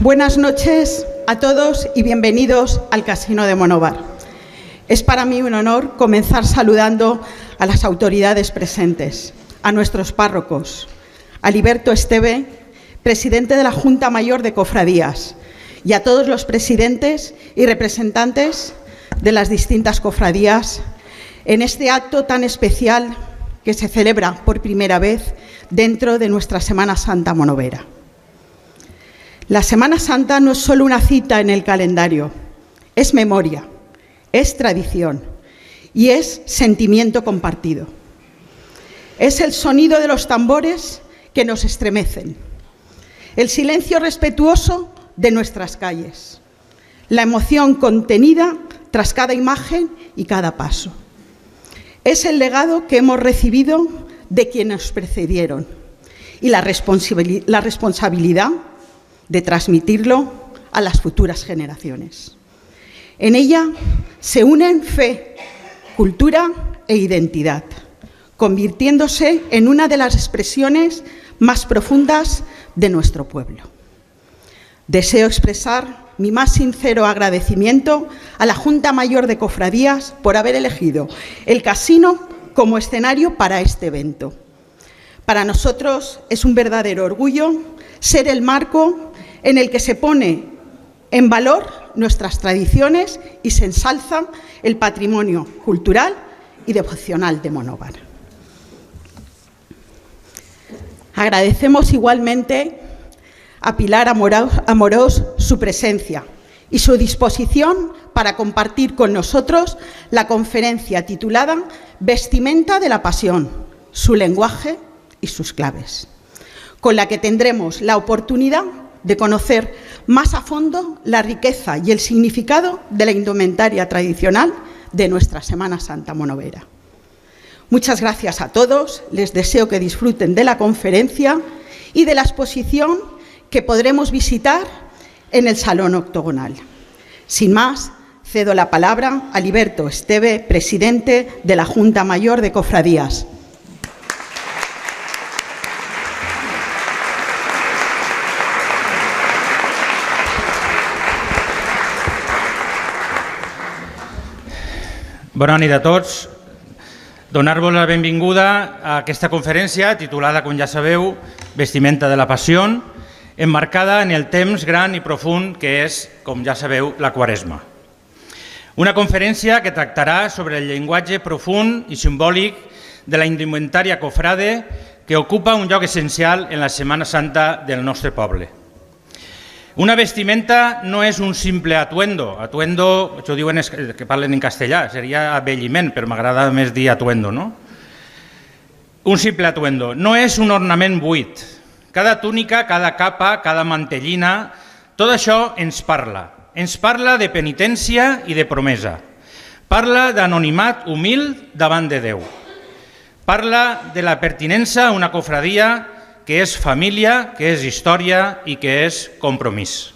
Buenas noches a todos y bienvenidos al Casino de Monóvar. Es para mí un honor comenzar saludando a las autoridades presentes, a nuestros párrocos, a Aliberto Esteve, presidente de la Junta Mayor de Cofradías, y a todos los presidentes y representantes de las distintas cofradías en este acto tan especial que se celebra por primera vez dentro de nuestra Semana Santa monovera. La Semana Santa no es solo una cita en el calendario, es memoria, es tradición y es sentimiento compartido. Es el sonido de los tambores que nos estremecen, el silencio respetuoso de nuestras calles, la emoción contenida tras cada imagen y cada paso. Es el legado que hemos recibido de quienes nos precedieron y la responsabilidad de transmitirlo a las futuras generaciones. En ella se unen fe, cultura e identidad, convirtiéndose en una de las expresiones más profundas de nuestro pueblo. Deseo expresar mi más sincero agradecimiento a la Junta Mayor de Cofradías por haber elegido el casino como escenario para este evento. Para nosotros es un verdadero orgullo ser el marco en el que se pone en valor nuestras tradiciones y se ensalza el patrimonio cultural y devocional de Monóvar. Agradecemos igualmente a Pilar Amorós su presencia y su disposición para compartir con nosotros la conferencia titulada Vestimenta de la Pasión, su lenguaje y sus claves, con la que tendremos la oportunidad de conocer más a fondo la riqueza y el significado de la indumentaria tradicional de nuestra Semana Santa monovera. Muchas gracias a todos, les deseo que disfruten de la conferencia y de la exposición que podremos visitar en el Salón Octogonal. Sin más, cedo la palabra a Aliberto Esteve, presidente de la Junta Mayor de Cofradías. Bona nit a tots. Donar-vos la benvinguda a aquesta conferència titulada, com ja sabeu, Vestimenta de la Passió, emmarcada en el temps gran i profund que és, com ja sabeu, la Quaresma. Una conferència que tractarà sobre el llenguatge profund i simbòlic de la indumentària cofrade que ocupa un lloc essencial en la Setmana Santa del nostre poble. Una vestimenta no és un simple atuendo. Atuendo, això diuen que parlen en castellà, seria abelliment, però m'agrada més dir atuendo, no? Un simple atuendo. No és un ornament buit. Cada túnica, cada capa, cada mantellina, tot això ens parla. Ens parla de penitència i de promesa. Parla d'anonimat humil davant de Déu. Parla de la pertinença a una cofradia que és família, que és història i que és compromís.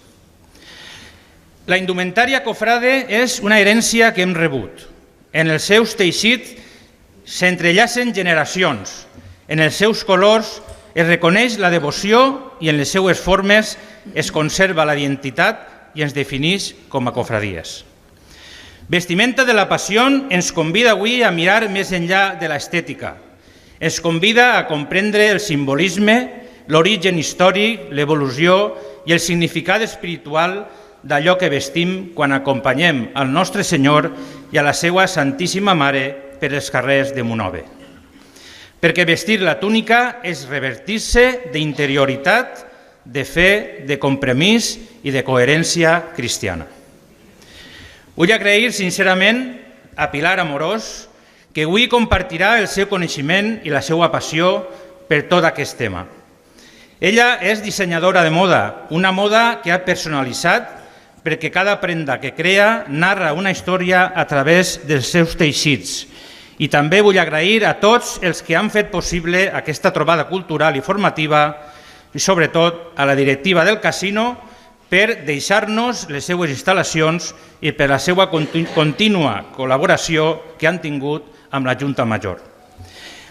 La indumentària cofrade és una herència que hem rebut. En els seus teixits s'entrellacen generacions. En els seus colors es reconeix la devoció i en les seues formes es conserva la identitat i ens defineix com a cofradies. Vestimenta de la Passió ens convida avui a mirar més enllà de l'estètica. Ens convida a comprendre el simbolisme, l'origen històric, l'evolució i el significat espiritual d'allò que vestim quan acompanyem al nostre Senyor i a la seva Santíssima Mare per els carrers de Monòver. Perquè vestir la túnica és revertir-se d'interioritat, de fe, de compromís i de coherència cristiana. Vull agrair sincerament a Pilar Amorós, que avui compartirà el seu coneixement i la seva passió per tot aquest tema. Ella és dissenyadora de moda, una moda que ha personalitzat perquè cada prenda que crea narra una història a través dels seus teixits. I també vull agrair a tots els que han fet possible aquesta trobada cultural i formativa i sobretot a la directiva del casino per deixar-nos les seues instal·lacions i per la seva contínua col·laboració que han tingut amb la Junta Major.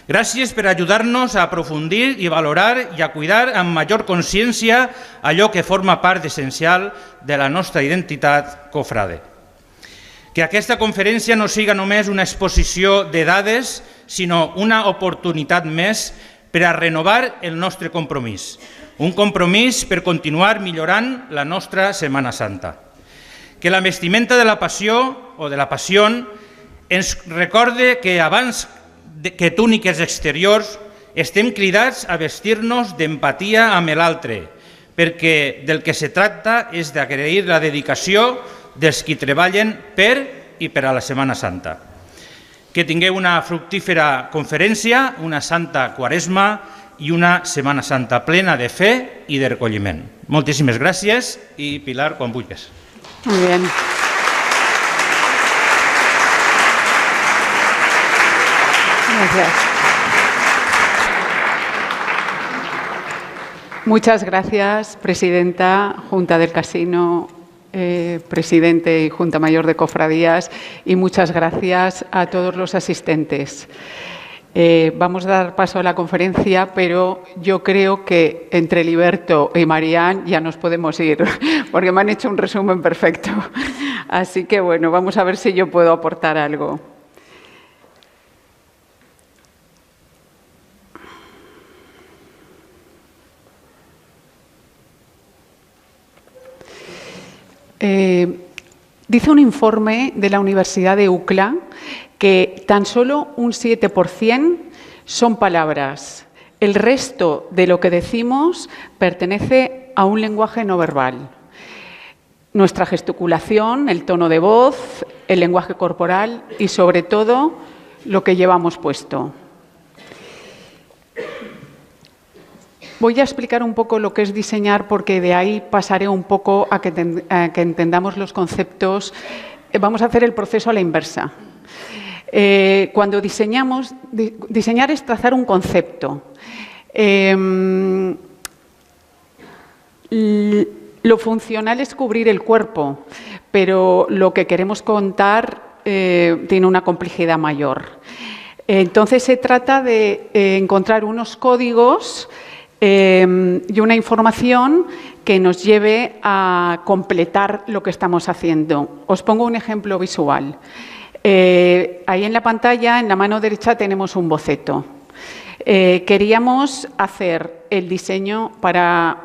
Gràcies per ajudar-nos a aprofundir i valorar i a cuidar amb major consciència allò que forma part essencial de la nostra identitat cofrade. Que aquesta conferència no siga només una exposició de dades, sinó una oportunitat més per a renovar el nostre compromís. Un compromís per continuar millorant la nostra Setmana Santa. Que la vestimenta de la passió o de la passió ens recorde que abans que túniques exteriors estem cridats a vestir-nos d'empatia amb l'altre, perquè del que se tracta és d'agrair la dedicació dels qui treballen per i per a la Setmana Santa. Que tingueu una fructífera conferència, una santa Quaresma i una Setmana Santa plena de fe i de recolliment. Moltíssimes gràcies i Pilar, quan vulguis. Muy bien. Gracias. Muchas gracias, Presidenta, Junta del Casino, Presidente y Junta Mayor de Cofradías, y muchas gracias a todos los asistentes. Vamos a dar paso a la conferencia, pero yo creo que entre Liberto y Marián ya nos podemos ir, porque me han hecho un resumen perfecto. Así que, bueno, vamos a ver si yo puedo aportar algo. Dice un informe de la Universidad de UCLA que tan solo un 7% son palabras. El resto de lo que decimos pertenece a un lenguaje no verbal. Nuestra gesticulación, el tono de voz, el lenguaje corporal y, sobre todo, lo que llevamos puesto. Voy a explicar un poco lo que es diseñar, porque de ahí pasaré un poco a que entendamos los conceptos. Vamos a hacer el proceso a la inversa. Cuando diseñamos, diseñar es trazar un concepto. Lo funcional es cubrir el cuerpo, pero lo que queremos contar tiene una complejidad mayor. Entonces, se trata de encontrar unos códigos y una información que nos lleve a completar lo que estamos haciendo. Os pongo un ejemplo visual. Ahí en la pantalla, en la mano derecha, tenemos un boceto. Queríamos hacer el diseño para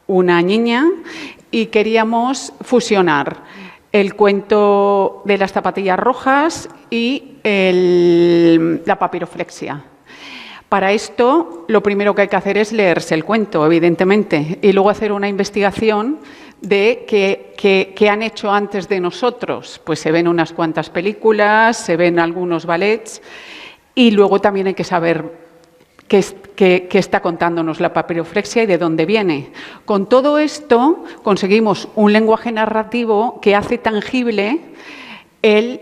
una niña y queríamos fusionar el cuento de las zapatillas rojas y la papiroflexia. Para esto, lo primero que hay que hacer es leerse el cuento, evidentemente, y luego hacer una investigación de qué han hecho antes de nosotros. Pues se ven unas cuantas películas, se ven algunos ballets, y luego también hay que saber qué está contándonos la papiroflexia y de dónde viene. Con todo esto conseguimos un lenguaje narrativo que hace tangible el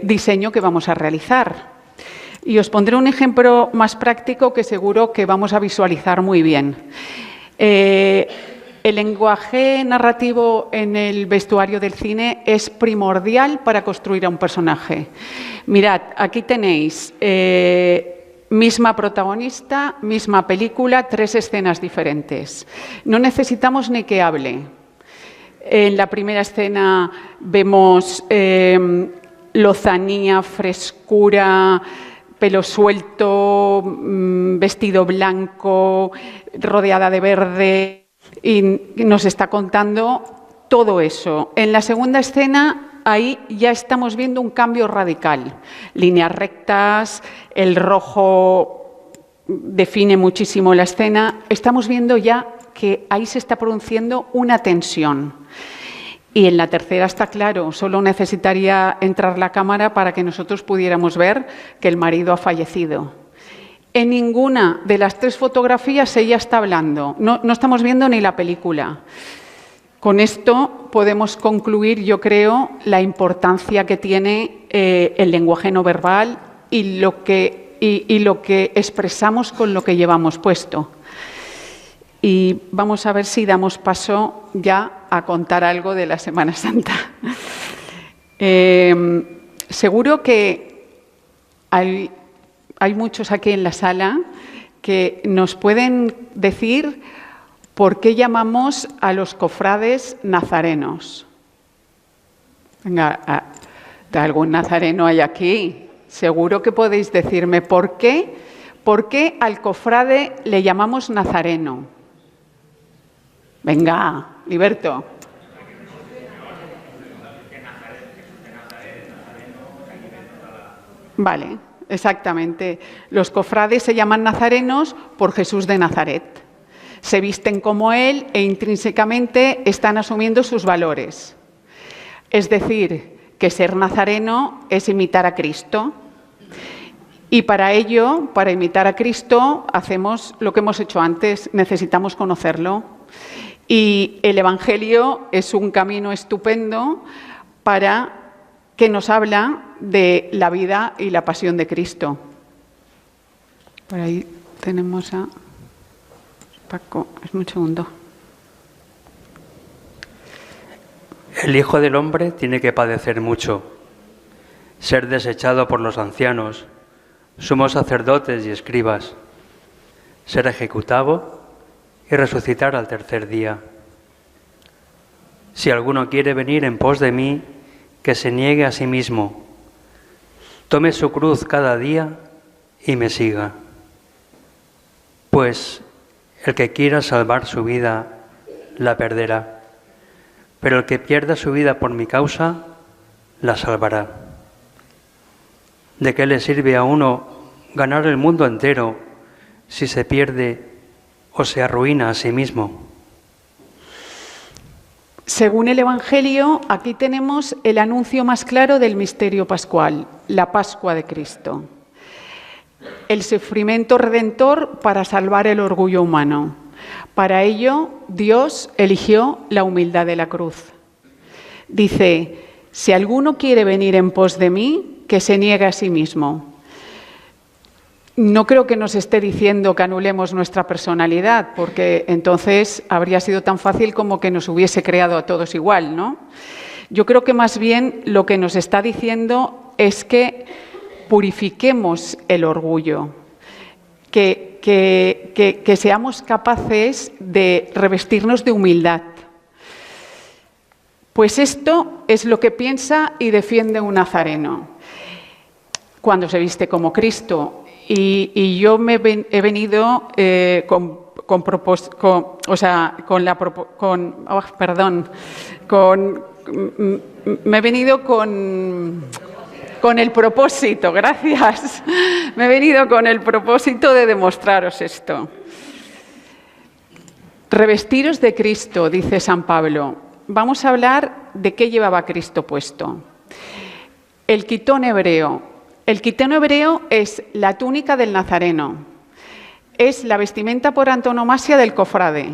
diseño que vamos a realizar. Y os pondré un ejemplo más práctico que seguro que vamos a visualizar muy bien. El lenguaje narrativo en el vestuario del cine es primordial para construir a un personaje. Mirad, aquí tenéis misma protagonista, misma película, 3 escenas diferentes. No necesitamos ni que hable. En la primera escena vemos lozanía, frescura, pelo suelto, vestido blanco, rodeada de verde, y nos está contando todo eso. En la segunda escena, ahí ya estamos viendo un cambio radical. Líneas rectas, el rojo define muchísimo la escena. Estamos viendo ya que ahí se está produciendo una tensión. Y en la tercera está claro, solo necesitaría entrar la cámara para que nosotros pudiéramos ver que el marido ha fallecido. En ninguna de las 3 fotografías ella está hablando, no estamos viendo ni la película. Con esto podemos concluir, yo creo, la importancia que tiene el lenguaje no verbal y lo que expresamos con lo que llevamos puesto. Y vamos a ver si damos paso ya a contar algo de la Semana Santa. Seguro que hay muchos aquí en la sala que nos pueden decir por qué llamamos a los cofrades nazarenos. Venga, ¿algún nazareno hay aquí? Seguro que podéis decirme por qué al cofrade le llamamos nazareno. Venga, Liberto. Vale, exactamente. Los cofrades se llaman nazarenos por Jesús de Nazaret. Se visten como él e intrínsecamente están asumiendo sus valores. Es decir, que ser nazareno es imitar a Cristo. Y para ello, para imitar a Cristo, hacemos lo que hemos hecho antes, necesitamos conocerlo. Y el Evangelio es un camino estupendo para que nos habla de la vida y la pasión de Cristo. Por ahí tenemos a Paco. Es un segundo. El Hijo del Hombre tiene que padecer mucho, ser desechado por los ancianos, sumos sacerdotes y escribas, ser ejecutado y resucitar al tercer día. Si alguno quiere venir en pos de mí, que se niegue a sí mismo, tome su cruz cada día y me siga. Pues el que quiera salvar su vida, la perderá, pero el que pierda su vida por mi causa, la salvará. ¿De qué le sirve a uno ganar el mundo entero si se pierde o se arruina a sí mismo? Según el Evangelio, aquí tenemos el anuncio más claro del misterio pascual, la Pascua de Cristo. El sufrimiento redentor para salvar el orgullo humano. Para ello, Dios eligió la humildad de la cruz. Dice, si alguno quiere venir en pos de mí, que se niegue a sí mismo. No creo que nos esté diciendo que anulemos nuestra personalidad, porque entonces habría sido tan fácil como que nos hubiese creado a todos igual, ¿no? Yo creo que más bien lo que nos está diciendo es que purifiquemos el orgullo, que seamos capaces de revestirnos de humildad. Pues esto es lo que piensa y defiende un nazareno cuando se viste como Cristo. Y yo me he venido me he venido con el propósito, gracias. Me he venido con el propósito de demostraros esto. Revestiros de Cristo, dice San Pablo. Vamos a hablar de qué llevaba Cristo puesto. El quitón hebreo. El quitón hebreo es la túnica del nazareno. Es la vestimenta por antonomasia del cofrade.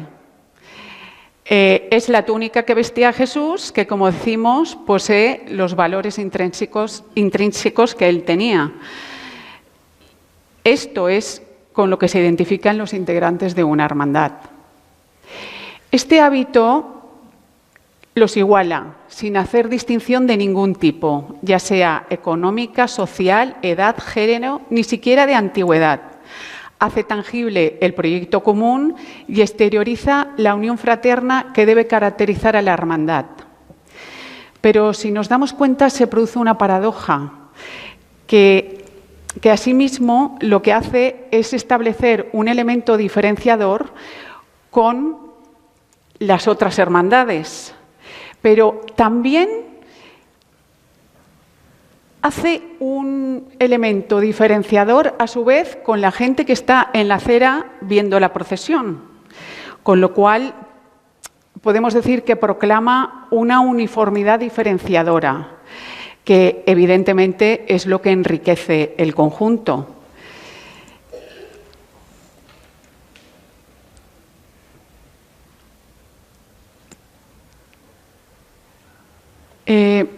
Es la túnica que vestía Jesús, que, como decimos, posee los valores intrínsecos que él tenía. Esto es con lo que se identifican los integrantes de una hermandad. Este hábito los iguala, sin hacer distinción de ningún tipo, ya sea económica, social, edad, género, ni siquiera de antigüedad. Hace tangible el proyecto común y exterioriza la unión fraterna que debe caracterizar a la hermandad. Pero si nos damos cuenta, se produce una paradoja, que asimismo lo que hace es establecer un elemento diferenciador con las otras hermandades. Pero también hace un elemento diferenciador a su vez con la gente que está en la acera viendo la procesión, con lo cual podemos decir que proclama una uniformidad diferenciadora, que evidentemente es lo que enriquece el conjunto.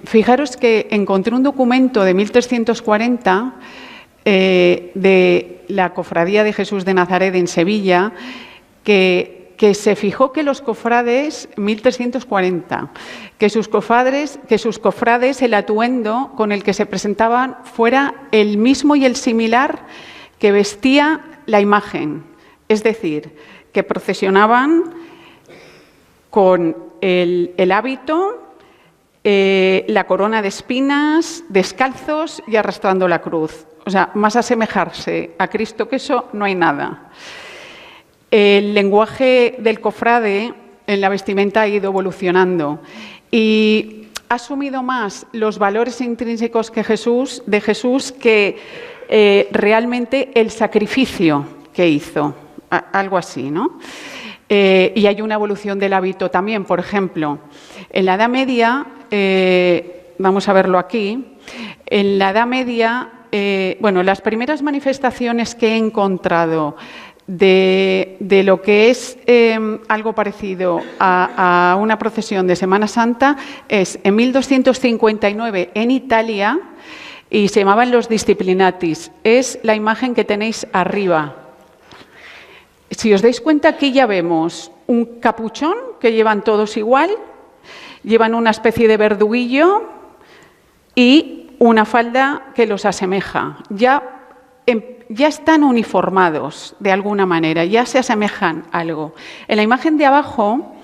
Fijaros que encontré un documento de 1340 de la Cofradía de Jesús de Nazaret en Sevilla, que se fijó que los cofrades, 1340, que sus cofrades, el atuendo con el que se presentaban fuera el mismo y el similar que vestía la imagen, es decir, que procesionaban con el hábito, la corona de espinas, descalzos y arrastrando la cruz. O sea, más asemejarse a Cristo que eso no hay nada. El lenguaje del cofrade en la vestimenta ha ido evolucionando y ha asumido más los valores intrínsecos de Jesús que realmente el sacrificio que hizo, algo así, ¿no? Y hay una evolución del hábito también. Por ejemplo, en la Edad Media, vamos a verlo aquí, en la Edad Media, las primeras manifestaciones que he encontrado de lo que es algo parecido a una procesión de Semana Santa es en 1259 en Italia y se llamaban los Disciplinatis. Es la imagen que tenéis arriba. Si os dais cuenta, aquí ya vemos un capuchón que llevan todos igual, llevan una especie de verduguillo y una falda que los asemeja. Ya están uniformados de alguna manera, ya se asemejan a algo. En la imagen de abajo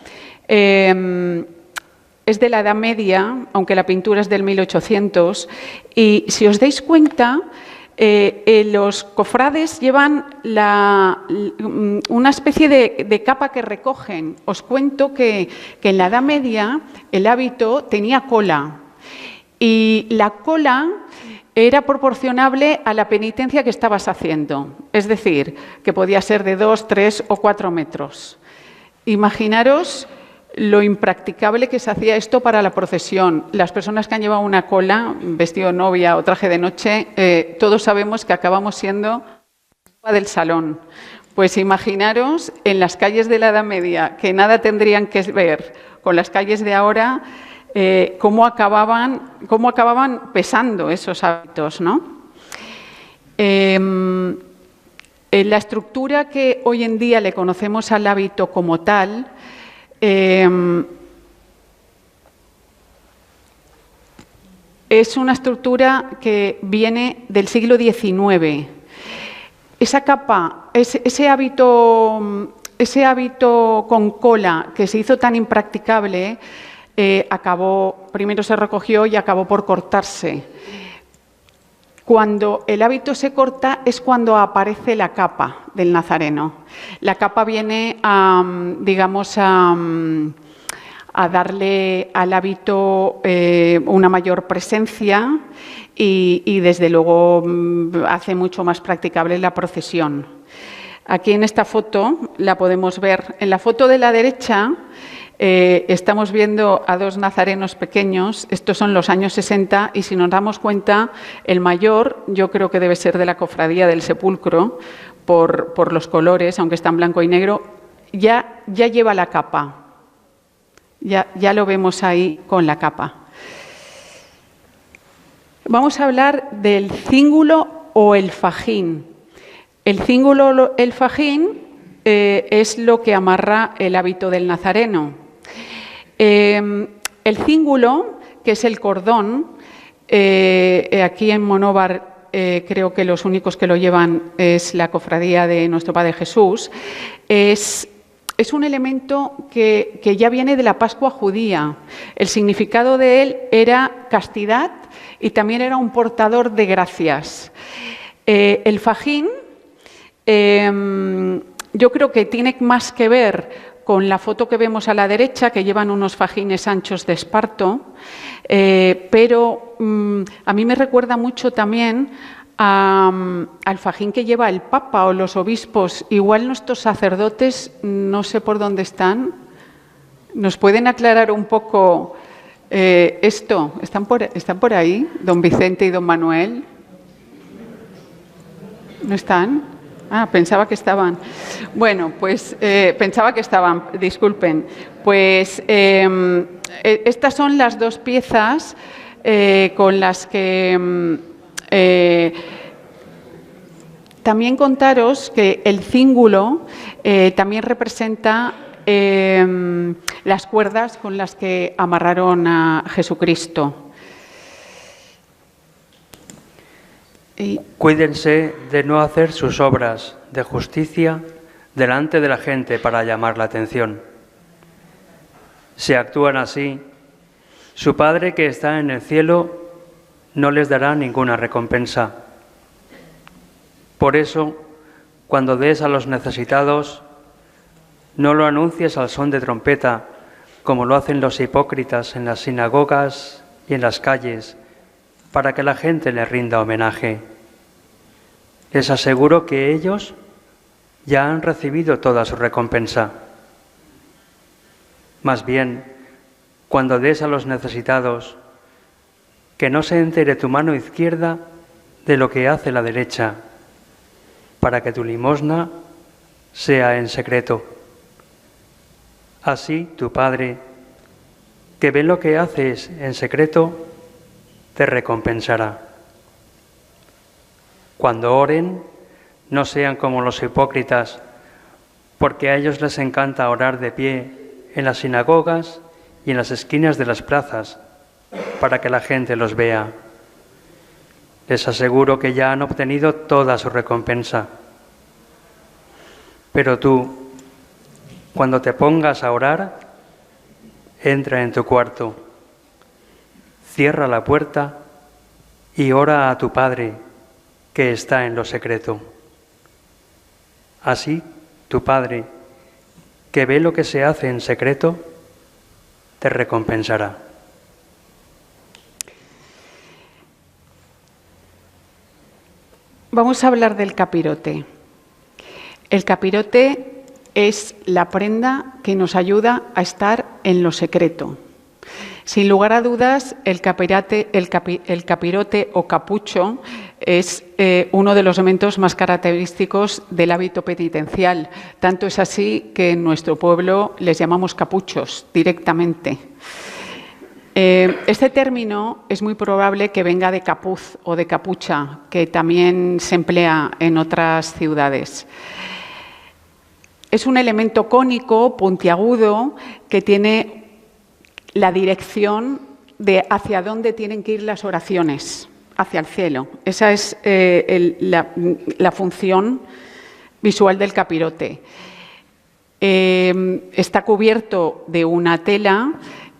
es de la Edad Media, aunque la pintura es del 1800, y si os dais cuenta, los cofrades llevan una especie de capa que recogen. Os cuento que en la Edad Media el hábito tenía cola y la cola era proporcionable a la penitencia que estabas haciendo. Es decir, que podía ser de 2, 3 o 4 metros. Imaginaros lo impracticable que se hacía esto para la procesión. Las personas que han llevado una cola, vestido de novia o traje de noche, todos sabemos que acabamos siendo del salón. Pues imaginaros en las calles de la Edad Media, que nada tendrían que ver con las calles de ahora, cómo acababan pesando esos hábitos, ¿no? En la estructura que hoy en día le conocemos al hábito como tal, es una estructura que viene del siglo XIX. Esa capa, ese hábito con cola que se hizo tan impracticable, primero se recogió y acabó por cortarse. Cuando el hábito se corta es cuando aparece la capa del nazareno. La capa viene a darle al hábito una mayor presencia y desde luego hace mucho más practicable la procesión. Aquí en esta foto la podemos ver. En la foto de la derecha estamos viendo a dos nazarenos pequeños. Estos son los años 60 y si nos damos cuenta, el mayor yo creo que debe ser de la Cofradía del Sepulcro por los colores, aunque está en blanco y negro, ya lleva la capa. Ya lo vemos ahí con la capa. Vamos a hablar del cíngulo o el fajín. El cíngulo o el fajín es lo que amarra el hábito del nazareno. El cíngulo, que es el cordón, aquí en Monóvar creo que los únicos que lo llevan es la Cofradía de Nuestro Padre Jesús, es un elemento que ya viene de la Pascua judía. El significado de él era castidad y también era un portador de gracias. El fajín yo creo que tiene más que ver con la foto que vemos a la derecha, que llevan unos fajines anchos de esparto, pero a mí me recuerda mucho también al fajín que lleva el Papa o los obispos. Igual nuestros sacerdotes, no sé por dónde están. ¿Nos pueden aclarar un poco esto? ¿Están por ahí, don Vicente y don Manuel? ¿No están? Ah, pensaba que estaban. Bueno, pues pensaba que estaban, disculpen. Pues estas son las dos piezas con las que también contaros que el cíngulo también representa las cuerdas con las que amarraron a Jesucristo. Cuídense de no hacer sus obras de justicia delante de la gente para llamar la atención. Si actúan así, su Padre que está en el cielo no les dará ninguna recompensa. Por eso, cuando des a los necesitados, no lo anuncies al son de trompeta, como lo hacen los hipócritas en las sinagogas y en las calles, para que la gente les rinda homenaje. Les aseguro que ellos ya han recibido toda su recompensa. Más bien, cuando des a los necesitados, que no se entere tu mano izquierda de lo que hace la derecha, para que tu limosna sea en secreto. Así tu Padre, que ve lo que haces en secreto, te recompensará. Cuando oren, no sean como los hipócritas, porque a ellos les encanta orar de pie en las sinagogas y en las esquinas de las plazas, para que la gente los vea. Les aseguro que ya han obtenido toda su recompensa. Pero tú, cuando te pongas a orar, entra en tu cuarto, cierra la puerta y ora a tu Padre que está en lo secreto. Así, tu Padre, que ve lo que se hace en secreto, te recompensará. Vamos a hablar del capirote. El capirote es la prenda que nos ayuda a estar en lo secreto. Sin lugar a dudas, el capirote o capucho es uno de los elementos más característicos del hábito penitencial. Tanto es así que en nuestro pueblo les llamamos capuchos directamente. Este término es muy probable que venga de capuz o de capucha, que también se emplea en otras ciudades. Es un elemento cónico, puntiagudo, que tiene la dirección de hacia dónde tienen que ir las oraciones, hacia el cielo. Esa es la función visual del capirote. Está cubierto de una tela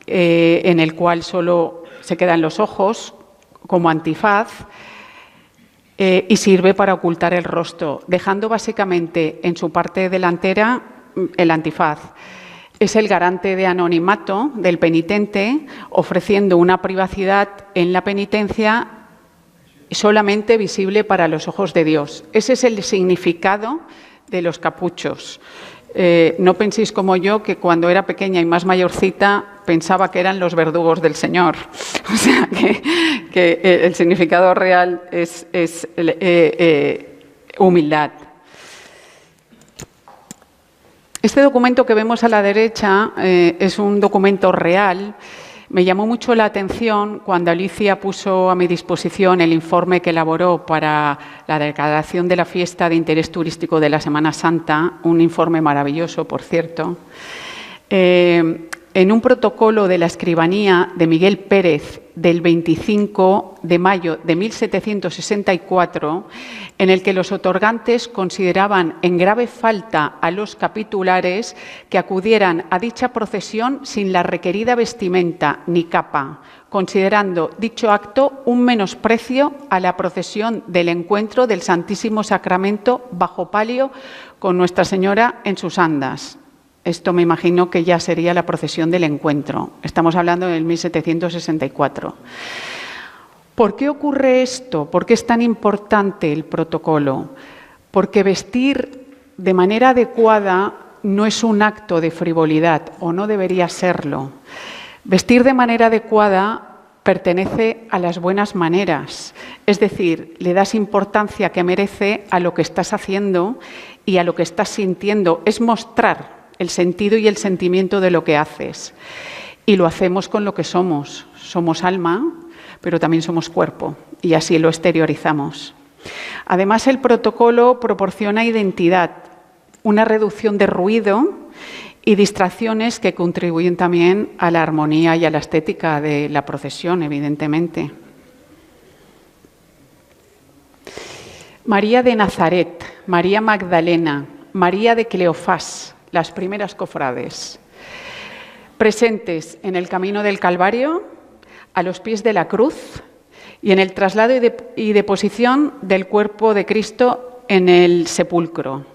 en el cual solo se quedan los ojos como antifaz y sirve para ocultar el rostro, dejando básicamente en su parte delantera el antifaz. Es el garante de anonimato del penitente, ofreciendo una privacidad en la penitencia solamente visible para los ojos de Dios. Ese es el significado de los capuchos. No penséis como yo, que cuando era pequeña y más mayorcita pensaba que eran los verdugos del Señor. O sea, que el significado real es humildad. Este documento que vemos a la derecha es un documento real. Me llamó mucho la atención cuando Alicia puso a mi disposición el informe que elaboró para la declaración de la fiesta de interés turístico de la Semana Santa, un informe maravilloso, por cierto. En un protocolo de la escribanía de Miguel Pérez del 25 de mayo de 1764, en el que los otorgantes consideraban en grave falta a los capitulares que acudieran a dicha procesión sin la requerida vestimenta ni capa, considerando dicho acto un menosprecio a la procesión del encuentro del Santísimo Sacramento bajo palio con Nuestra Señora en sus andas. Esto me imagino que ya sería la procesión del encuentro. Estamos hablando del 1764. ¿Por qué ocurre esto? ¿Por qué es tan importante el protocolo? Porque vestir de manera adecuada no es un acto de frivolidad, o no debería serlo. Vestir de manera adecuada pertenece a las buenas maneras, es decir, le das importancia que merece a lo que estás haciendo y a lo que estás sintiendo. Es mostrar el sentido y el sentimiento de lo que haces. Y lo hacemos con lo que somos. Somos alma, pero también somos cuerpo, y así lo exteriorizamos. Además, el protocolo proporciona identidad, una reducción de ruido y distracciones que contribuyen también a la armonía y a la estética de la procesión, evidentemente. María de Nazaret, María Magdalena, María de Cleofás, las primeras cofrades, presentes en el camino del Calvario, a los pies de la cruz y en el traslado y deposición del cuerpo de Cristo en el sepulcro.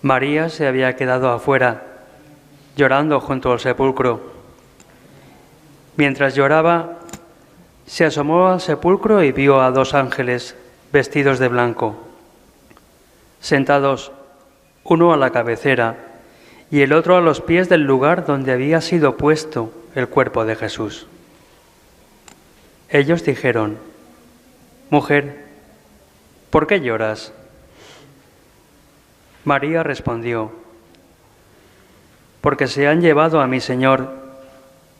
María se había quedado afuera, llorando junto al sepulcro. Mientras lloraba, se asomó al sepulcro y vio a 2 ángeles vestidos de blanco, sentados, uno a la cabecera y el otro a los pies del lugar donde había sido puesto el cuerpo de Jesús. Ellos dijeron: «Mujer, ¿por qué lloras?». María respondió: «Porque se han llevado a mi Señor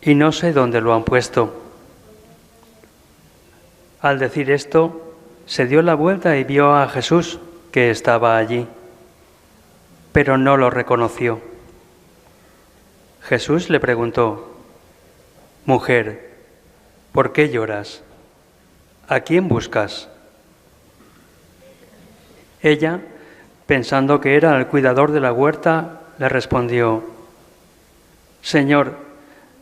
y no sé dónde lo han puesto». Al decir esto, se dio la vuelta y vio a Jesús, que estaba allí, pero no lo reconoció. Jesús le preguntó: «Mujer, ¿por qué lloras? ¿A quién buscas?». Ella, pensando que era el cuidador de la huerta, le respondió: «Señor,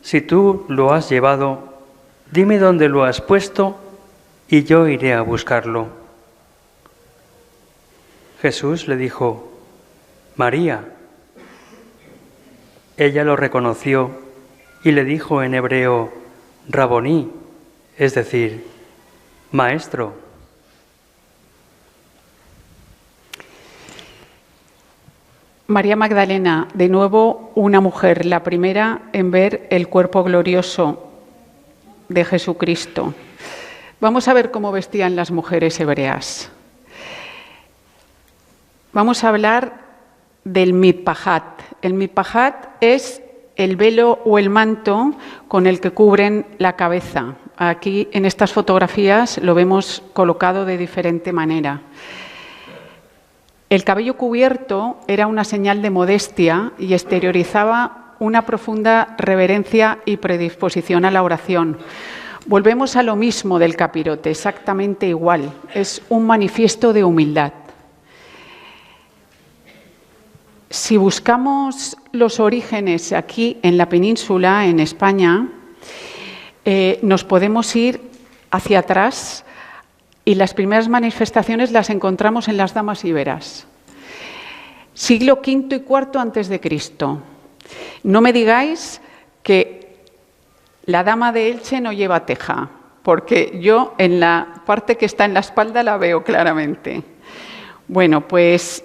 si tú lo has llevado, dime dónde lo has puesto y yo iré a buscarlo». Jesús le dijo: «María». Ella lo reconoció y le dijo en hebreo: «Raboní», es decir, «Maestro». María Magdalena, de nuevo una mujer, la primera en ver el cuerpo glorioso de Jesucristo. Vamos a ver cómo vestían las mujeres hebreas. Vamos a hablar del mitpahat. El mitpahat es el velo o el manto con el que cubren la cabeza. Aquí en estas fotografías lo vemos colocado de diferente manera. El cabello cubierto era una señal de modestia y exteriorizaba una profunda reverencia y predisposición a la oración. Volvemos a lo mismo del capirote, exactamente igual. Es un manifiesto de humildad. Si buscamos los orígenes aquí en la península, en España, nos podemos ir hacia atrás y las primeras manifestaciones las encontramos en las damas iberas. Siglo V y IV antes de Cristo. No me digáis que la dama de Elche no lleva teja, porque yo en la parte que está en la espalda la veo claramente. Bueno, pues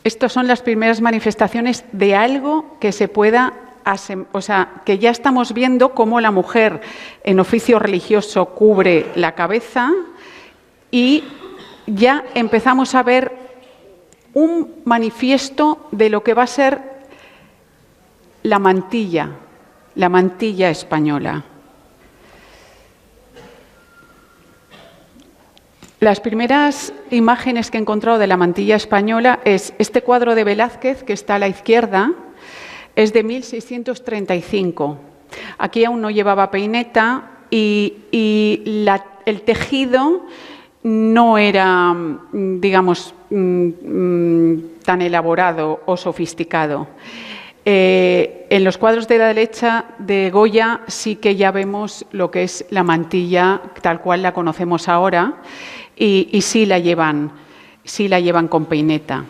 estas son las primeras manifestaciones de algo que se pueda, o sea, que ya estamos viendo cómo la mujer en oficio religioso cubre la cabeza y ya empezamos a ver un manifiesto de lo que va a ser la mantilla española. Las primeras imágenes que he encontrado de la mantilla española es este cuadro de Velázquez, que está a la izquierda, es de 1635. Aquí aún no llevaba peineta y el tejido no era, digamos, tan elaborado o sofisticado. En los cuadros de la derecha de Goya sí que ya vemos lo que es la mantilla tal cual la conocemos ahora y sí la llevan con peineta.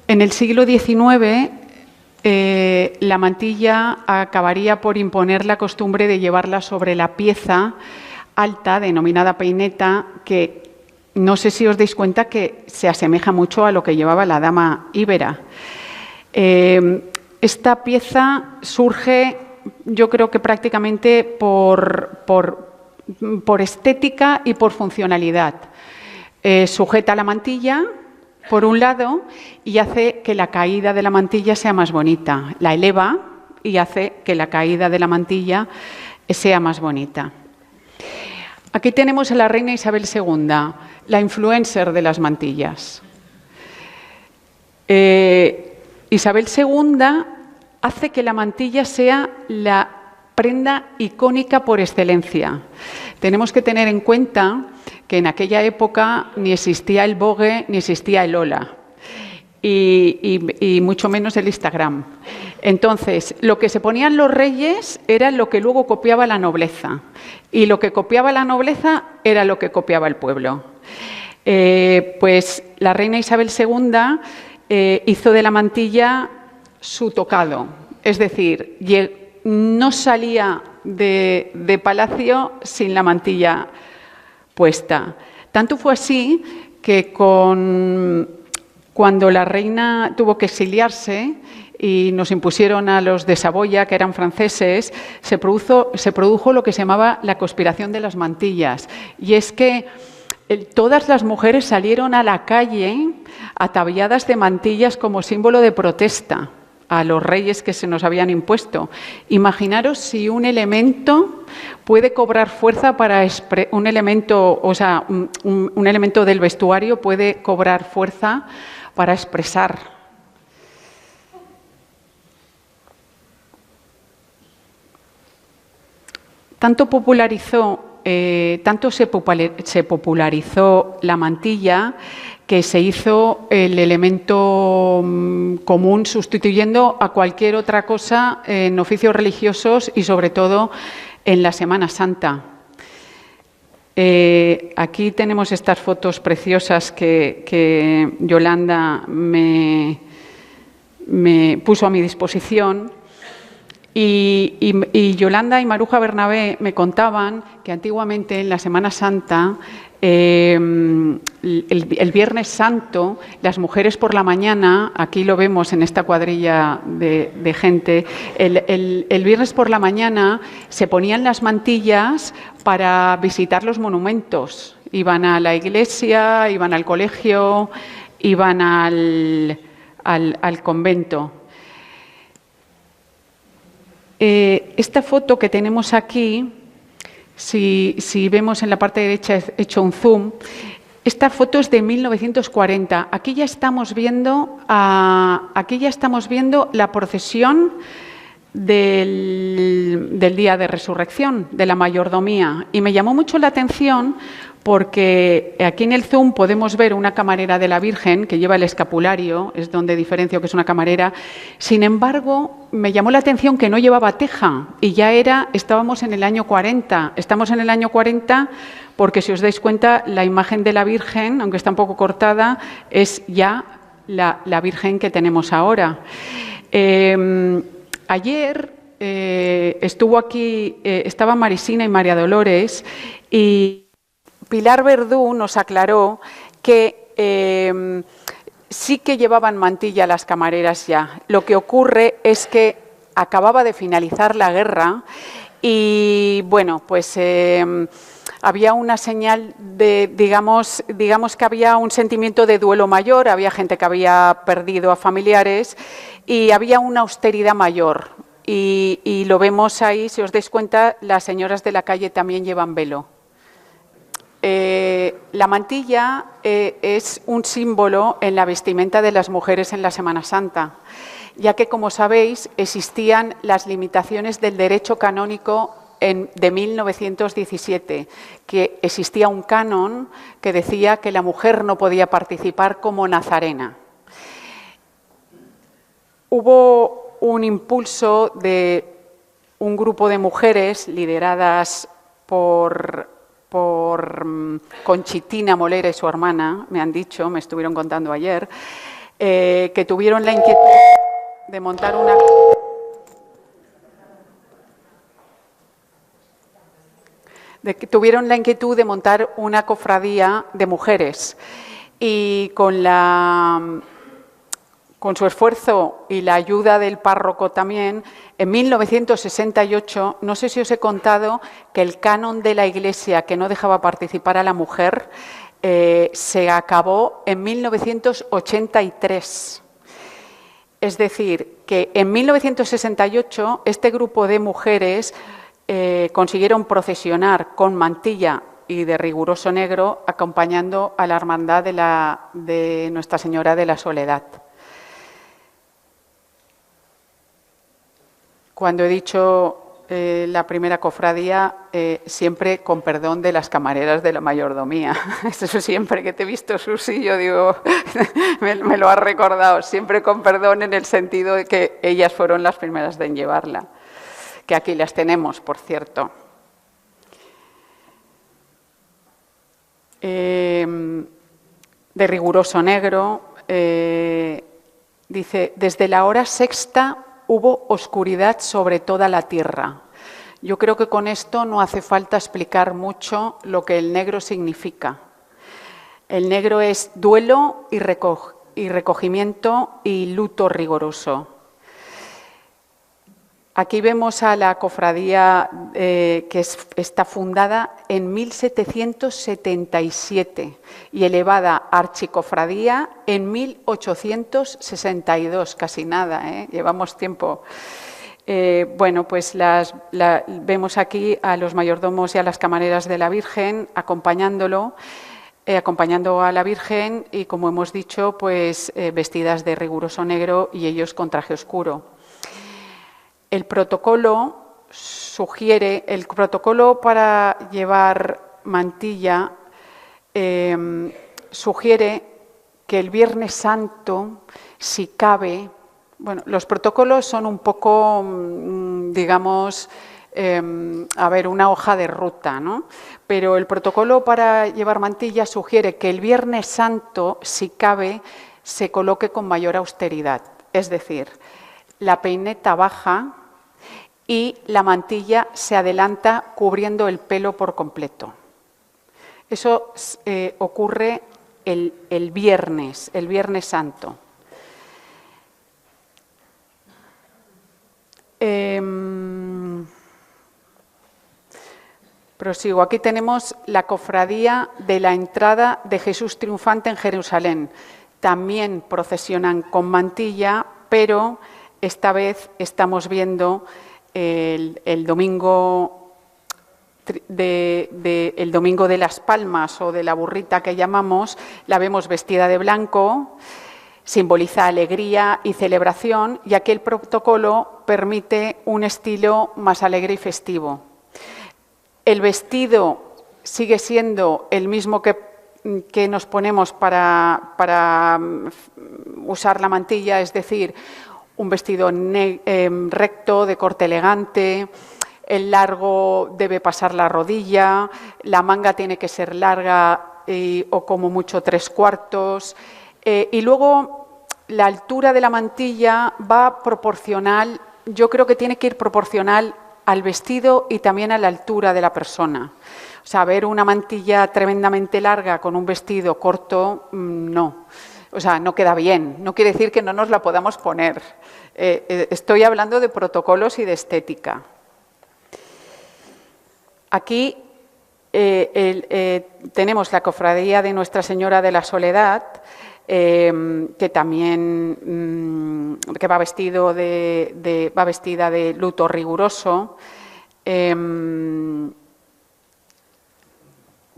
En el siglo XIX la mantilla acabaría por imponer la costumbre de llevarla sobre la pieza alta, denominada peineta, que no sé si os dais cuenta que se asemeja mucho a lo que llevaba la dama íbera. Esta pieza surge, yo creo que prácticamente por estética y por funcionalidad. Sujeta la mantilla por un lado y hace que la caída de la mantilla sea más bonita. La eleva y hace que la caída de la mantilla sea más bonita. Aquí tenemos a la reina Isabel II, la influencer de las mantillas. Isabel II hace que la mantilla sea la prenda icónica por excelencia. Tenemos que tener en cuenta que en aquella época ni existía el Vogue ni existía el Hola y mucho menos el Instagram. Entonces, lo que se ponían los reyes era lo que luego copiaba la nobleza y lo que copiaba la nobleza era lo que copiaba el pueblo. Pues la reina Isabel II hizo de la mantilla su tocado, es decir, no salía de palacio sin la mantilla puesta. Tanto fue así que cuando la reina tuvo que exiliarse y nos impusieron a los de Saboya, que eran franceses, se produjo lo que se llamaba la conspiración de las mantillas. Y es que todas las mujeres salieron a la calle ataviadas de mantillas como símbolo de protesta a los reyes que se nos habían impuesto. Imaginaros si un elemento puede cobrar fuerza para un elemento del vestuario puede cobrar fuerza para expresar. Tanto se popularizó la mantilla que se hizo el elemento común sustituyendo a cualquier otra cosa en oficios religiosos y sobre todo en la Semana Santa. Aquí tenemos estas fotos preciosas que Yolanda me puso a mi disposición. Y Yolanda y Maruja Bernabé me contaban que antiguamente en la Semana Santa, el Viernes Santo, las mujeres por la mañana, aquí lo vemos en esta cuadrilla de gente, el viernes por la mañana se ponían las mantillas para visitar los monumentos. Iban a la iglesia, iban al colegio, iban al convento. Esta foto que tenemos aquí, si vemos en la parte derecha hecho un zoom, esta foto es de 1940. Aquí ya estamos viendo la procesión del día de resurrección, de la mayordomía. Y me llamó mucho la atención porque aquí en el zoom podemos ver una camarera de la Virgen que lleva el escapulario, es donde diferencio que es una camarera. Sin embargo, me llamó la atención que no llevaba teja y estábamos en el año 40. Estamos en el año 40 porque, si os dais cuenta, la imagen de la Virgen, aunque está un poco cortada, es ya la Virgen que tenemos ahora. Ayer estuvo aquí, estaban Marisina y María Dolores y Pilar Verdú nos aclaró que sí que llevaban mantilla las camareras ya. Lo que ocurre es que acababa de finalizar la guerra y, bueno, pues había una señal de, digamos que había un sentimiento de duelo mayor, había gente que había perdido a familiares y había una austeridad mayor. Y lo vemos ahí, si os dais cuenta, las señoras de la calle también llevan velo. La mantilla es un símbolo en la vestimenta de las mujeres en la Semana Santa, ya que, como sabéis, existían las limitaciones del derecho canónico de 1917, que existía un canon que decía que la mujer no podía participar como nazarena. Hubo un impulso de un grupo de mujeres lideradas por Conchitina Molera y su hermana, me han dicho, me estuvieron contando ayer, que tuvieron la inquietud de montar una cofradía de mujeres y con su esfuerzo y la ayuda del párroco también, en 1968, no sé si os he contado que el canon de la Iglesia que no dejaba participar a la mujer se acabó en 1983. Es decir, que en 1968 este grupo de mujeres consiguieron procesionar con mantilla y de riguroso negro, acompañando a la hermandad de Nuestra Señora de la Soledad. Cuando he dicho la primera cofradía, siempre con perdón de las camareras de la mayordomía. Eso siempre que te he visto, Susi, yo digo, me lo has recordado, siempre con perdón en el sentido de que ellas fueron las primeras en llevarla, que aquí las tenemos, por cierto. De riguroso negro, dice, desde la hora sexta hubo oscuridad sobre toda la tierra. Yo creo que con esto no hace falta explicar mucho lo que el negro significa. El negro es duelo y recogimiento y luto riguroso. Aquí vemos a la cofradía que está fundada en 1777 y elevada archicofradía en 1862, casi nada, llevamos tiempo. Bueno, pues vemos aquí a los mayordomos y a las camareras de la Virgen acompañando a la Virgen y, como hemos dicho, pues vestidas de riguroso negro y ellos con traje oscuro. El protocolo para llevar mantilla sugiere que el Viernes Santo, si cabe, bueno, los protocolos son un poco, digamos, una hoja de ruta, ¿no? Pero el protocolo para llevar mantilla sugiere que el Viernes Santo, si cabe, se coloque con mayor austeridad, es decir, la peineta baja y la mantilla se adelanta cubriendo el pelo por completo. Eso ocurre el Viernes Santo. Prosigo. Aquí tenemos la cofradía de la entrada de Jesús triunfante en Jerusalén. También procesionan con mantilla, pero esta vez estamos viendo el domingo de las Palmas o de la burrita que llamamos, la vemos vestida de blanco, simboliza alegría y celebración, y aquí el protocolo permite un estilo más alegre y festivo. El vestido sigue siendo el mismo que nos ponemos para usar la mantilla, es decir, un vestido recto, de corte elegante, el largo debe pasar la rodilla, la manga tiene que ser larga o como mucho 3/4, y luego la altura de la mantilla va proporcional, yo creo que tiene que ir proporcional al vestido y también a la altura de la persona. O sea, ver una mantilla tremendamente larga con un vestido corto, no. O sea, no queda bien. No quiere decir que no nos la podamos poner. Estoy hablando de protocolos y de estética. Aquí tenemos la cofradía de Nuestra Señora de la Soledad, que también va vestida de luto riguroso.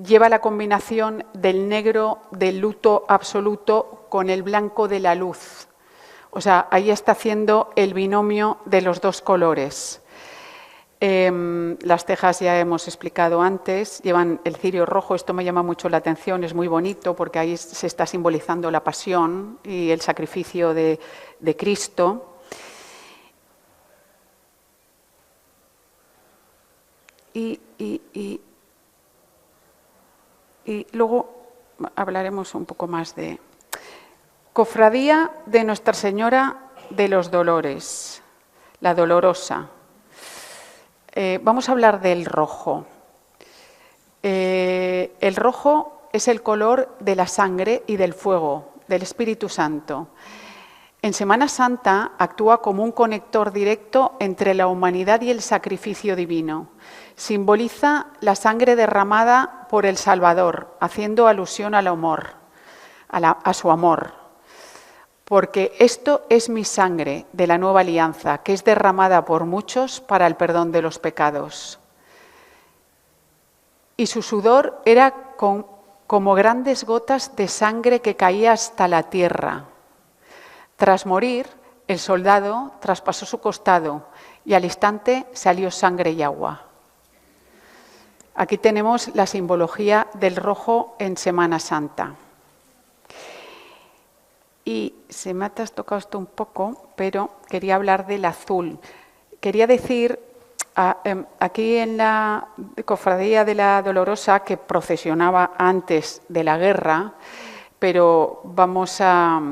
Lleva la combinación del negro del luto absoluto con el blanco de la luz. O sea, ahí está haciendo el binomio de los dos colores. Las tejas ya hemos explicado antes, llevan el cirio rojo, esto me llama mucho la atención, es muy bonito porque ahí se está simbolizando la pasión y el sacrificio de Cristo. Y luego hablaremos un poco más de Cofradía de Nuestra Señora de los Dolores, la Dolorosa. Vamos a hablar del rojo. El rojo es el color de la sangre y del fuego, del Espíritu Santo. En Semana Santa actúa como un conector directo entre la humanidad y el sacrificio divino. Simboliza la sangre derramada por el Salvador, haciendo alusión al amor, a su amor. Porque esto es mi sangre de la nueva alianza, que es derramada por muchos para el perdón de los pecados. Y su sudor era como grandes gotas de sangre que caía hasta la tierra. Tras morir, el soldado traspasó su costado y al instante salió sangre y agua. Aquí tenemos la simbología del rojo en Semana Santa. Y se me ha trastocado esto un poco, pero quería hablar del azul. Quería decir, aquí en la Cofradía de la Dolorosa, que procesionaba antes de la guerra, pero vamos a...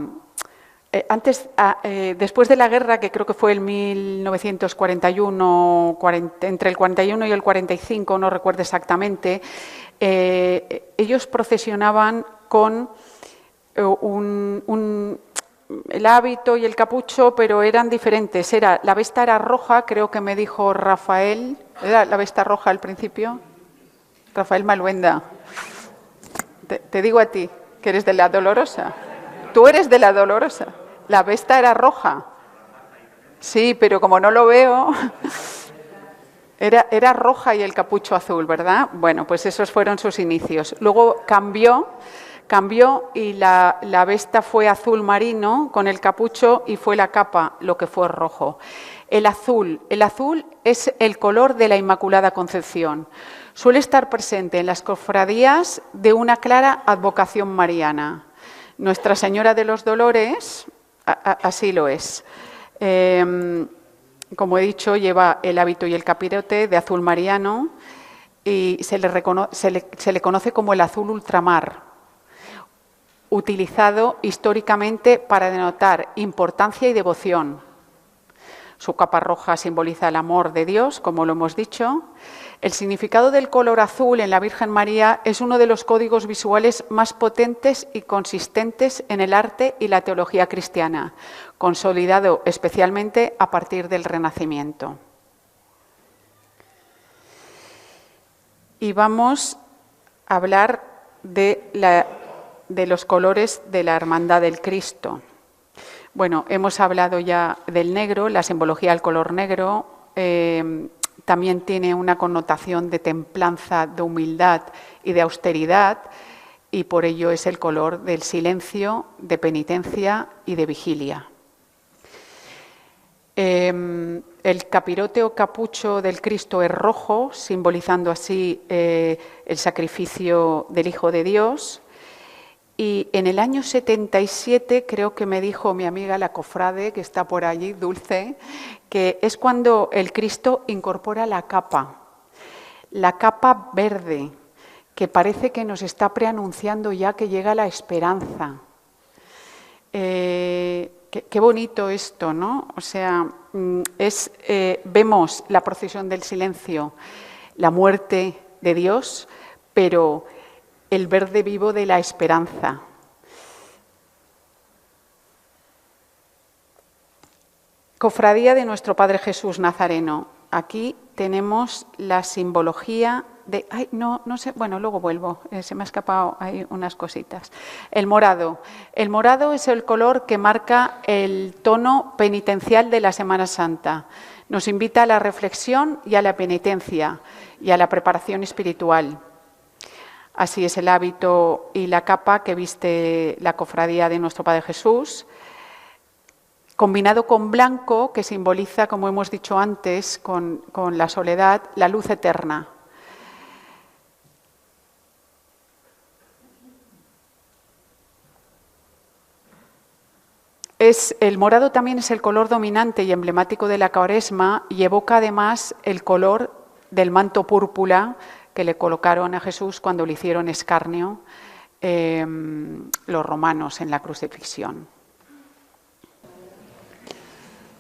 después de la guerra, que creo que fue en 1941, entre el 41 y el 45, no recuerdo exactamente, ellos procesionaban con el hábito y el capucho, pero eran diferentes. La vesta era roja, creo que me dijo Rafael. ¿Era la vesta roja al principio? Rafael Maluenda. Te digo a ti, que eres de la Dolorosa. Tú eres de la Dolorosa. La vesta era roja. Sí, pero como no lo veo... Era roja y el capucho azul, ¿verdad? Bueno, pues esos fueron sus inicios. Luego cambió y la vesta fue azul marino con el capucho y fue la capa lo que fue rojo. El azul es el color de la Inmaculada Concepción. Suele estar presente en las cofradías de una clara advocación mariana. Nuestra Señora de los Dolores, así lo es. Como he dicho, lleva el hábito y el capirote de azul mariano y se le conoce como el azul ultramar, utilizado históricamente para denotar importancia y devoción. Su capa roja simboliza el amor de Dios, como lo hemos dicho. El significado del color azul en la Virgen María es uno de los códigos visuales más potentes y consistentes en el arte y la teología cristiana, consolidado especialmente a partir del Renacimiento. Y vamos a hablar de los colores de la Hermandad del Cristo. Bueno, hemos hablado ya del negro, la simbología del color negro. También tiene una connotación de templanza, de humildad y de austeridad, y por ello es el color del silencio, de penitencia y de vigilia. El capirote o capucho del Cristo es rojo, simbolizando así el sacrificio del Hijo de Dios. Y en el año 77, creo que me dijo mi amiga la cofrade, que está por allí, Dulce, que es cuando el Cristo incorpora la capa verde, que parece que nos está preanunciando ya que llega la esperanza. Qué bonito esto, ¿no? O sea, vemos la procesión del silencio, la muerte de Dios, pero el verde vivo de la esperanza. Cofradía de nuestro Padre Jesús Nazareno. Aquí tenemos la simbología de... Ay, no sé, bueno, luego vuelvo, se me ha escapado ahí unas cositas. El morado. El morado es el color que marca el tono penitencial de la Semana Santa. Nos invita a la reflexión y a la penitencia y a la preparación espiritual. Así es el hábito y la capa que viste la cofradía de nuestro Padre Jesús, combinado con blanco, que simboliza, como hemos dicho antes, con la soledad, la luz eterna. El morado también es el color dominante y emblemático de la Cuaresma y evoca además el color del manto púrpura que le colocaron a Jesús cuando le hicieron escarnio los romanos en la crucifixión.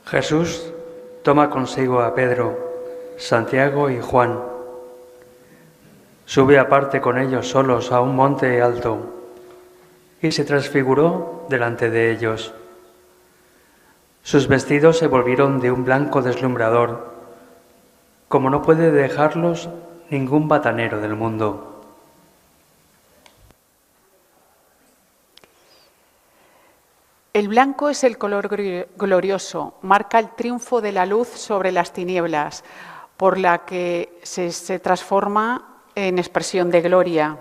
Jesús toma consigo a Pedro, Santiago y Juan. Sube aparte con ellos solos a un monte alto y se transfiguró delante de ellos. Sus vestidos se volvieron de un blanco deslumbrador, como no puede dejarlos ningún batanero del mundo. El blanco es el color glorioso, marca el triunfo de la luz sobre las tinieblas, por la que se transforma en expresión de gloria.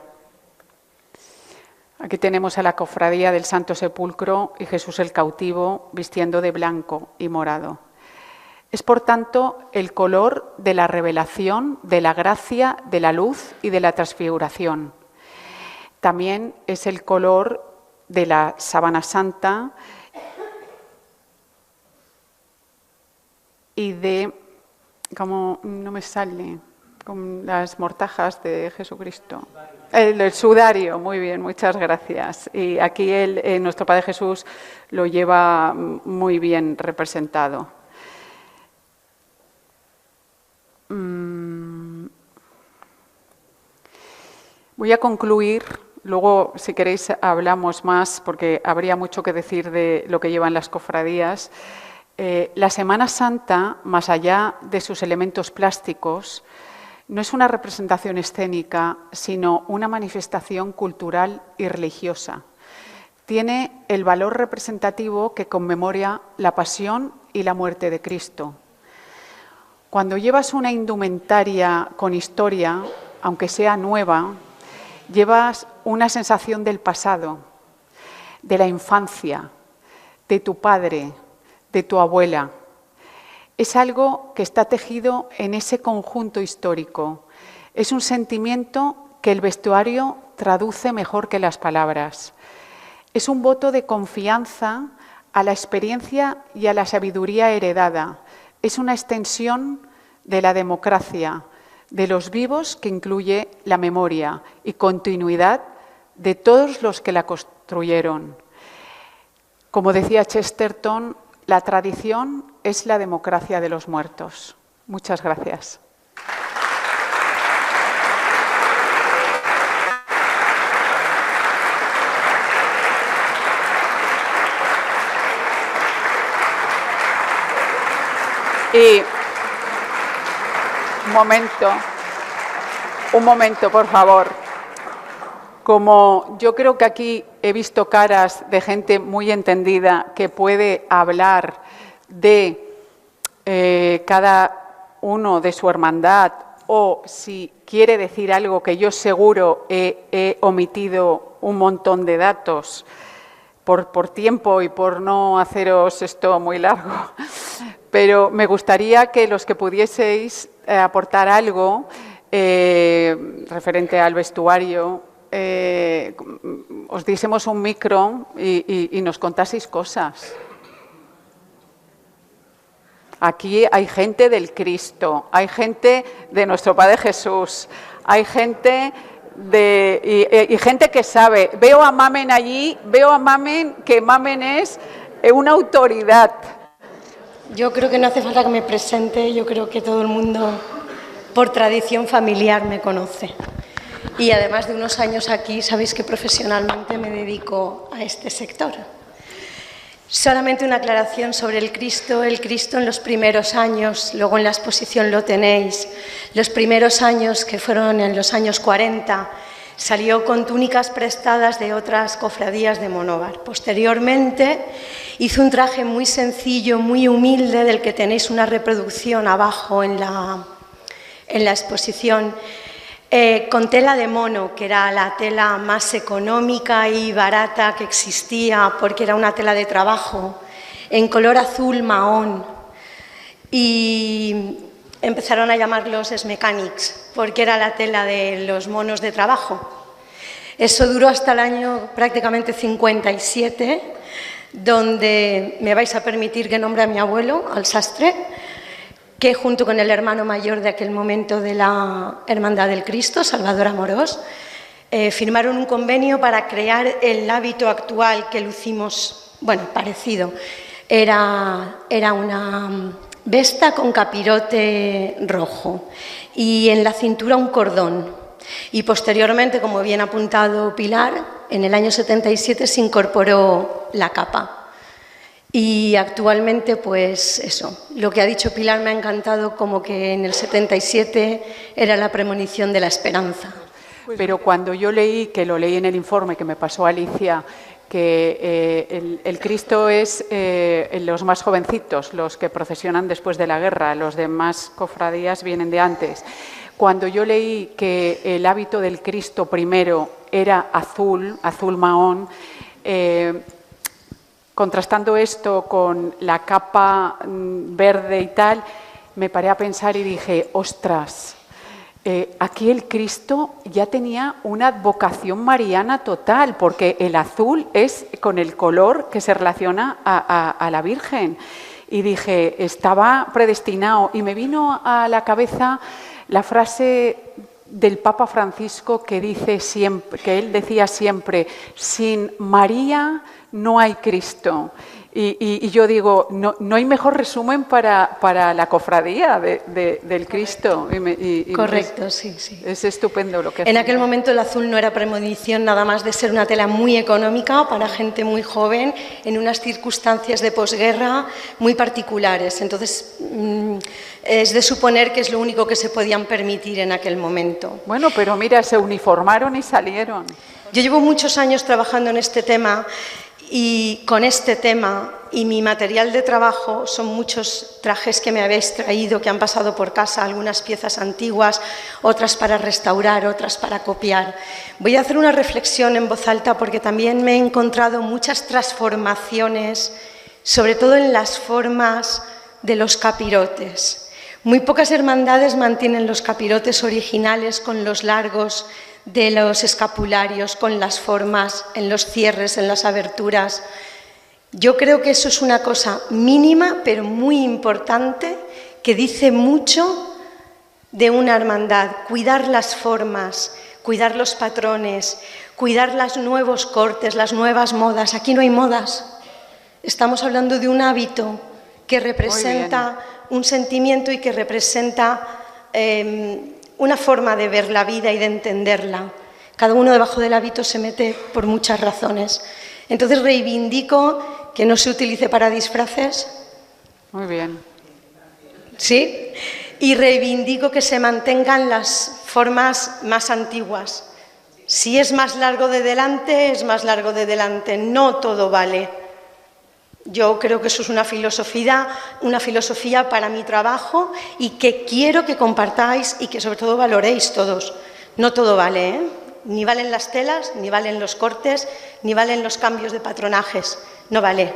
Aquí tenemos a la cofradía del Santo Sepulcro y Jesús el cautivo vistiendo de blanco y morado. Es, por tanto, el color de la revelación, de la gracia, de la luz y de la transfiguración. También es el color de la sábana santa y de, como no me sale, con las mortajas de Jesucristo. El sudario, muy bien, muchas gracias. Y aquí nuestro Padre Jesús lo lleva muy bien representado. Voy a concluir, luego si queréis hablamos más porque habría mucho que decir de lo que llevan las cofradías. La Semana Santa, más allá de sus elementos plásticos, no es una representación escénica, sino una manifestación cultural y religiosa. Tiene el valor representativo que conmemora la pasión y la muerte de Cristo. Cuando llevas una indumentaria con historia, aunque sea nueva, llevas una sensación del pasado, de la infancia, de tu padre, de tu abuela. Es algo que está tejido en ese conjunto histórico. Es un sentimiento que el vestuario traduce mejor que las palabras. Es un voto de confianza a la experiencia y a la sabiduría heredada. Es una extensión de la democracia, de los vivos que incluye la memoria y continuidad de todos los que la construyeron. Como decía Chesterton, la tradición es la democracia de los muertos. Muchas gracias. Y un momento, por favor. Como yo creo que aquí he visto caras de gente muy entendida que puede hablar de cada uno de su hermandad, o si quiere decir algo que yo seguro he omitido un montón de datos por tiempo y por no haceros esto muy largo, pero me gustaría que los que pudieseis aportar algo referente al vestuario, os diésemos un micro y nos contaseis cosas. Aquí hay gente del Cristo, hay gente de nuestro Padre Jesús, hay gente y gente que sabe. Veo a Mamen allí, veo a Mamen, que Mamen es una autoridad. Yo creo que no hace falta que me presente, yo creo que todo el mundo, por tradición familiar, me conoce. Y además de unos años aquí, sabéis que profesionalmente me dedico a este sector. Solamente una aclaración sobre el Cristo en los primeros años, luego en la exposición lo tenéis, los primeros años que fueron en los años 40, salió con túnicas prestadas de otras cofradías de Monóvar. Posteriormente hizo un traje muy sencillo, muy humilde, del que tenéis una reproducción abajo en la exposición, con tela de mono, que era la tela más económica y barata que existía, porque era una tela de trabajo, en color azul mahón. Y empezaron a llamarlos mechanics, porque era la tela de los monos de trabajo. Eso duró hasta el año prácticamente 57, donde me vais a permitir que nombre a mi abuelo, al sastre, que junto con el hermano mayor de aquel momento de la Hermandad del Cristo, Salvador Amorós, firmaron un convenio para crear el hábito actual que lucimos, bueno, parecido. Era una vesta con capirote rojo y en la cintura un cordón. Y posteriormente, como bien ha apuntado Pilar, en el año 77 se incorporó la capa. Y actualmente, pues eso, lo que ha dicho Pilar me ha encantado, como que en el 77 era la premonición de la esperanza. Pero cuando yo leí, que lo leí en el informe que me pasó Alicia, que el Cristo es los más jovencitos, los que procesionan después de la guerra, los demás cofradías vienen de antes. Cuando yo leí que el hábito del Cristo primero era azul mahón, contrastando esto con la capa verde y tal, me paré a pensar y dije, ostras, aquí el Cristo ya tenía una advocación mariana total, porque el azul es con el color que se relaciona a la Virgen. Y dije, estaba predestinado. Y me vino a la cabeza la frase del Papa Francisco que dice siempre, que él decía siempre, sin María no hay Cristo. Y yo digo, no hay mejor resumen para la cofradía del Cristo. Correcto, sí, sí. Es estupendo lo que En aquel momento el azul no era premonición nada más de ser una tela muy económica para gente muy joven, en unas circunstancias de posguerra muy particulares. Entonces, es de suponer que es lo único que se podían permitir en aquel momento. Bueno, pero mira, se uniformaron y salieron. Yo llevo muchos años trabajando en este tema. Y con este tema y mi material de trabajo son muchos trajes que me habéis traído, que han pasado por casa, algunas piezas antiguas, otras para restaurar, otras para copiar. Voy a hacer una reflexión en voz alta porque también me he encontrado muchas transformaciones, sobre todo en las formas de los capirotes. Muy pocas hermandades mantienen los capirotes originales con los largos de los escapularios, con las formas, en los cierres, en las aberturas. Yo creo que eso es una cosa mínima, pero muy importante, que dice mucho de una hermandad. Cuidar las formas, cuidar los patrones, cuidar los nuevos cortes, las nuevas modas. Aquí no hay modas. Estamos hablando de un hábito que representa un sentimiento y que representa una forma de ver la vida y de entenderla. Cada uno debajo del hábito se mete por muchas razones. Entonces reivindico que no se utilice para disfraces. Muy bien. ¿Sí? Y reivindico que se mantengan las formas más antiguas. Si es más largo de delante, es más largo de delante. No todo vale. Yo creo que eso es una filosofía para mi trabajo y que quiero que compartáis y que sobre todo valoréis todos. No todo vale, ¿eh? Ni valen las telas, ni valen los cortes, ni valen los cambios de patronajes. No vale.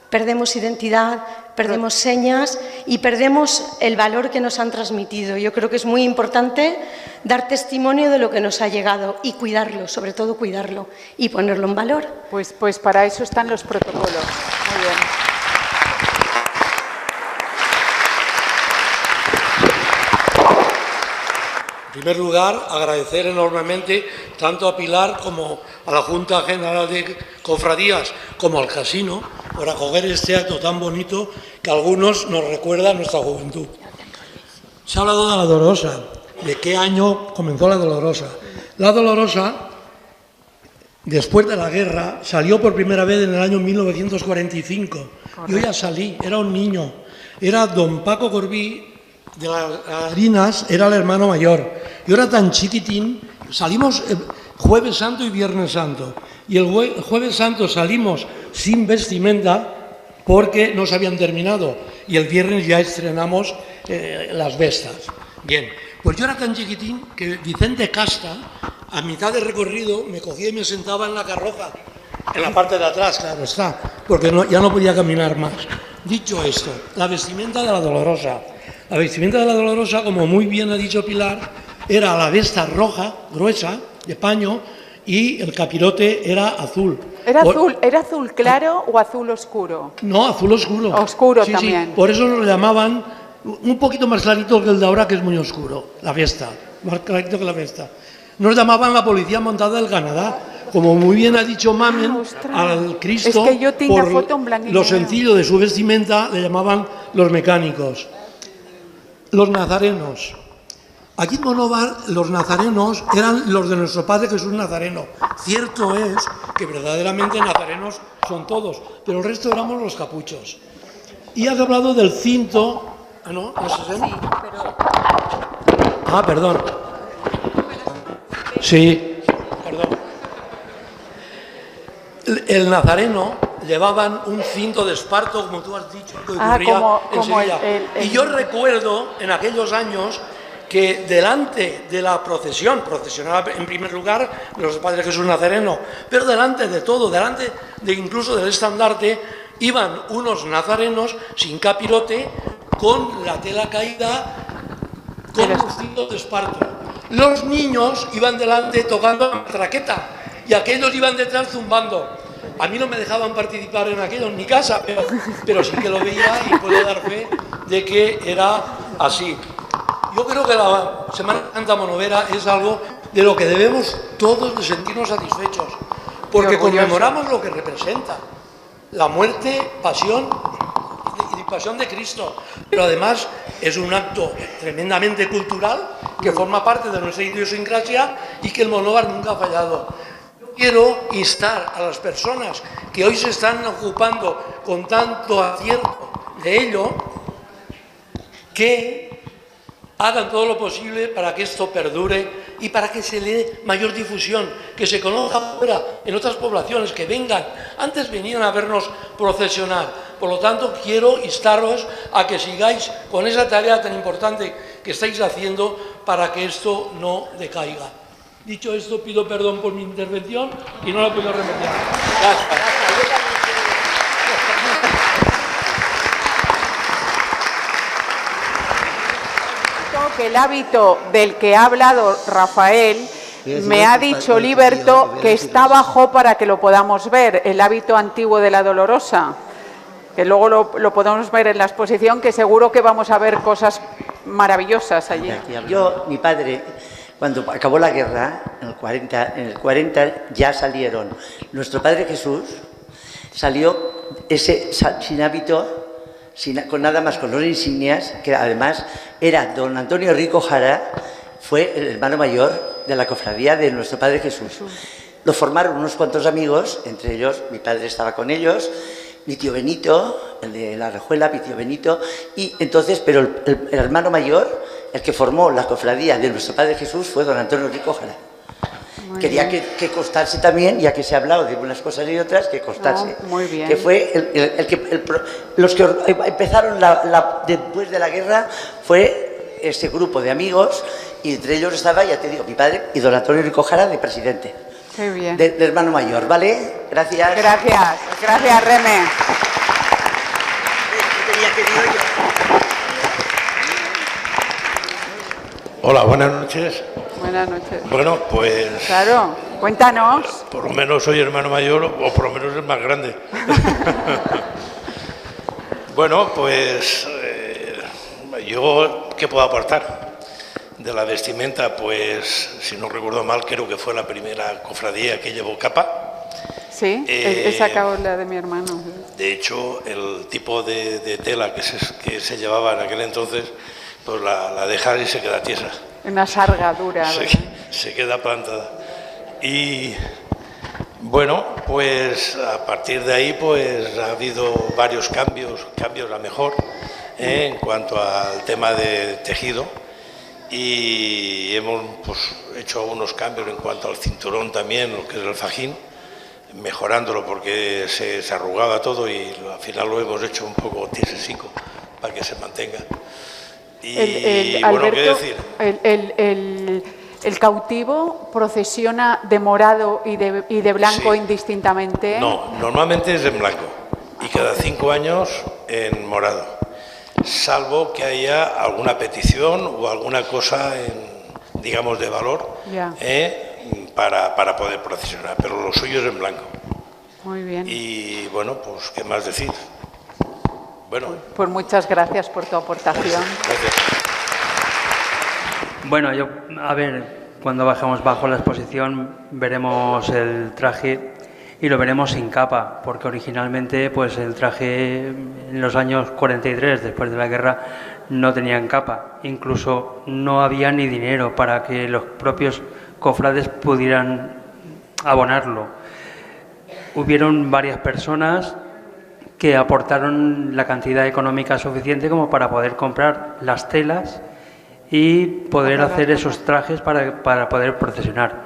Perdemos identidad, perdemos señas y perdemos el valor que nos han transmitido. Yo creo que es muy importante dar testimonio de lo que nos ha llegado y cuidarlo, sobre todo cuidarlo y ponerlo en valor. Pues para eso están los protocolos. Muy bien. En primer lugar, agradecer enormemente tanto a Pilar como a la Junta General de Cofradías como al Casino por acoger este acto tan bonito que a algunos nos recuerda a nuestra juventud. Se ha hablado de la Dolorosa, de qué año comenzó la Dolorosa. La Dolorosa, después de la guerra, salió por primera vez en el año 1945. Yo ya salí, era un niño. Era don Paco Corbí, de las Harinas, era el hermano mayor. Yo era tan chiquitín, salimos Jueves Santo y Viernes Santo. Y el Jueves Santo salimos sin vestimenta porque no se habían terminado. Y el viernes ya estrenamos las vestas. Bien, pues yo era tan chiquitín que Vicente Casta, a mitad de recorrido, me cogía y me sentaba en la carroza, en la parte de atrás, claro está, porque ya no podía caminar más. Dicho esto, la vestimenta de la Dolorosa. La vestimenta de la Dolorosa, como muy bien ha dicho Pilar, era la vesta roja, gruesa, de paño, y el capirote era azul. ¿Era azul claro o azul oscuro? No, azul oscuro. Oscuro sí, también. Sí. Por eso nos llamaban un poquito más clarito que el de ahora, que es muy oscuro, la vesta, más clarito que la vesta. Nos llamaban la policía montada del Canadá. Como muy bien ha dicho Mamen, al Cristo, es que yo tengo por foto en blanco y lo negro. sencillo de su vestimenta, le llamaban los mecánicos. Los nazarenos. Aquí en Monóvar los nazarenos eran los de nuestro Padre Jesús Nazareno. Cierto es que verdaderamente nazarenos son todos, pero el resto éramos los capuchos. Y has hablado del cinto... ¿Ah, no? ¿No es ese? Sí, pero... Ah, perdón. Sí, perdón. El nazareno llevaban un cinto de esparto, como tú has dicho, que ocurría en Sevilla. Y yo recuerdo en aquellos años que delante de la procesión, procesionaba en primer lugar los Padre Jesús Nazareno, pero delante de todo, delante de incluso del estandarte, iban unos nazarenos sin capirote, con la tela caída, con vestidos de esparto. Los niños iban delante tocando la matraqueta y aquellos iban detrás zumbando. A mí no me dejaban participar en aquello en mi casa, pero sí que lo veía y puedo dar fe de que era así. Yo creo que la Semana Santa monovera es algo de lo que debemos todos de sentirnos satisfechos, porque conmemoramos lo que representa la muerte, pasión y pasión de Cristo, pero además es un acto tremendamente cultural que forma parte de nuestra idiosincrasia y que el Monóvar nunca ha fallado. Quiero instar a las personas que hoy se están ocupando con tanto acierto de ello, que hagan todo lo posible para que esto perdure y para que se le dé mayor difusión, que se conozca fuera, en otras poblaciones, que vengan. Antes venían a vernos procesionar. Por lo tanto, quiero instaros a que sigáis con esa tarea tan importante que estáis haciendo para que esto no decaiga. Dicho esto, pido perdón por mi intervención y no la puedo remediar. Gracias. Que el hábito del que ha hablado Rafael, me ha dicho Liberto que está bajo para que lo podamos ver, el hábito antiguo de la Dolorosa, que luego lo podemos ver en la exposición, que seguro que vamos a ver cosas maravillosas allí. Mi padre, cuando acabó la guerra, en el 40 ya salieron. Nuestro Padre Jesús salió sin hábito, con nada más, con los insignias, que además era don Antonio Rico Jara, fue el hermano mayor de la cofradía de nuestro Padre Jesús. Lo formaron unos cuantos amigos, entre ellos mi padre estaba con ellos, mi tío Benito, el de la Rejuela, mi tío Benito, y entonces, pero el hermano mayor, el que formó la cofradía de nuestro Padre Jesús, fue don Antonio Rico Jara. Quería que constase también, ya que se ha hablado de unas cosas y otras, que constase. Muy bien. Que fue los que empezaron después de la guerra, fue ese grupo de amigos, y entre ellos estaba, ya te digo, mi padre y don Antonio Rico Jara de presidente. Qué bien. Del hermano mayor, ¿vale? Gracias. Gracias, Reme. Hola, buenas noches. Buenas noches. Bueno, pues... Claro, cuéntanos. Por lo menos soy hermano mayor, o por lo menos el más grande. Bueno, pues... yo, ¿qué puedo aportar? De la vestimenta, pues, si no recuerdo mal, creo que fue la primera cofradía que llevó capa. Sí, he sacado la de mi hermano. De hecho, el tipo de tela que se llevaba en aquel entonces, pues la dejas y se queda tiesa. Una sarga dura, se queda plantada. Y bueno, pues a partir de ahí pues ha habido varios cambios a mejor en cuanto al tema de tejido, y hemos pues hecho algunos cambios en cuanto al cinturón también, lo que es el fajín, mejorándolo porque se arrugaba todo, y al final lo hemos hecho un poco tiesesico para que se mantenga. Y bueno, Alberto, ¿qué decir? ¿El cautivo procesiona de morado y de blanco indistintamente? No, normalmente es en blanco y cada 5 años en morado, salvo que haya alguna petición o alguna cosa, digamos, de valor para poder procesionar, pero lo suyo es en blanco. Muy bien. Y bueno, pues, ¿qué más decir? Bueno, pues muchas gracias por tu aportación. Gracias. Bueno, a ver, cuando bajamos bajo la exposición veremos el traje y lo veremos sin capa, porque originalmente pues el traje en los años 43, después de la guerra, no tenían capa. Incluso no había ni dinero para que los propios cofrades pudieran abonarlo. Hubieron varias personas que aportaron la cantidad económica suficiente como para poder comprar las telas y poder hacer esos trajes para poder procesionar.